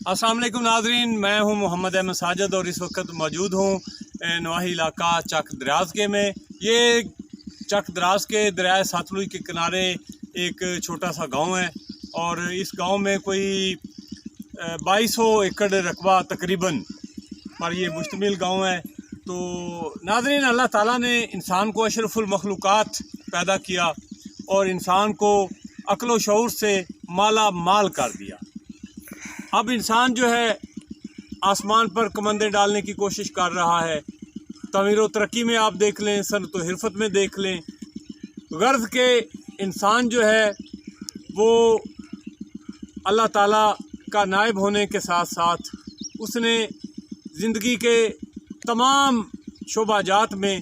अस्सलाम वालेकुम नाजरीन, मैं हूं मोहम्मद अहमद साजिद और इस वक्त मौजूद हूं नवाही इलाका चक दराज के में। ये चक दराज के दरिया सतलुज के किनारे एक छोटा सा गांव है और इस गांव में कोई 2200 एकड़ रकबा तकरीबन पर ये मुश्तमिल गांव है। तो नाजरीन, अल्लाह ताला ने इंसान को अशरफुल मखलूक़ात पैदा किया और इंसान को अक्ल व शऊर से माला माल कर दिया। अब इंसान जो है आसमान पर कमंदें डालने की कोशिश कर रहा है। तमीर व तरक्की में आप देख लें, सनत व हिरफत में देख लें, गर्ज के इंसान जो है वो अल्लाह ताला का नायब होने के साथ साथ उसने ज़िंदगी के तमाम शोबाजात में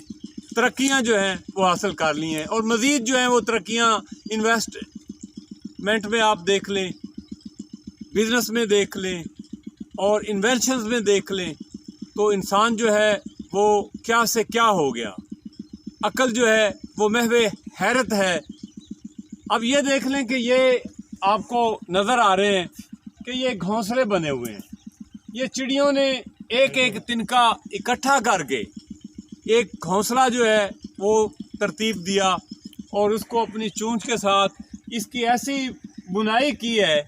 तरक्कियां जो हैं वो हासिल कर ली हैं और मज़ीद जो हैं वो तरक्कियां इन्वेस्टमेंट में आप देख लें, बिज़नेस में देख लें और इन्वेंशंस में देख लें, तो इंसान जो है वो क्या से क्या हो गया। अक्ल जो है वो महवे हैरत है। अब ये देख लें कि ये आपको नज़र आ रहे हैं कि ये घोंसले बने हुए हैं। ये चिड़ियों ने एक एक तिनका इकट्ठा करके एक घोंसला जो है वो तरतीब दिया और उसको अपनी चोंच के साथ इसकी ऐसी बुनाई की है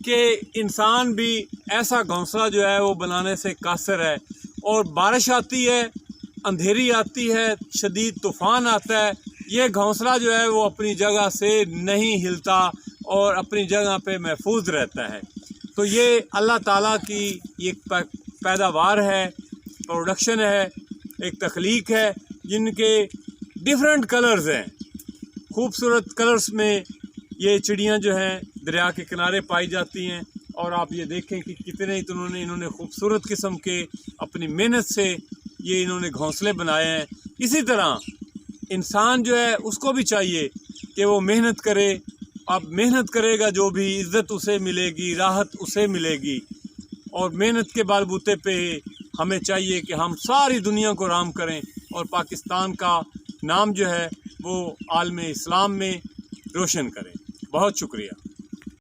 कि इंसान भी ऐसा घोंसला जो है वो बनाने से कासिर है। और बारिश आती है, अंधेरी आती है, शदीद तूफ़ान आता है, ये घोंसला जो है वो अपनी जगह से नहीं हिलता और अपनी जगह पे महफूज रहता है। तो ये अल्लाह ताला की एक पैदावार है, प्रोडक्शन है, एक तख्लीक है, जिनके डिफरेंट कलर्स हैं। खूबसूरत कलर्स में ये चिड़ियाँ जो हैं दरिया के किनारे पाई जाती हैं और आप ये देखें कि कितने इन्होंने खूबसूरत किस्म के अपनी मेहनत से ये इन्होंने घोंसले बनाए हैं। इसी तरह इंसान जो है उसको भी चाहिए कि वो मेहनत करे। अब मेहनत करेगा जो भी, इज़्ज़त उसे मिलेगी, राहत उसे मिलेगी। और मेहनत के बलबूते पे हमें चाहिए कि हम सारी दुनिया को राम करें और पाकिस्तान का नाम जो है वो आलम इस्लाम में रोशन करें। बहुत शुक्रिया।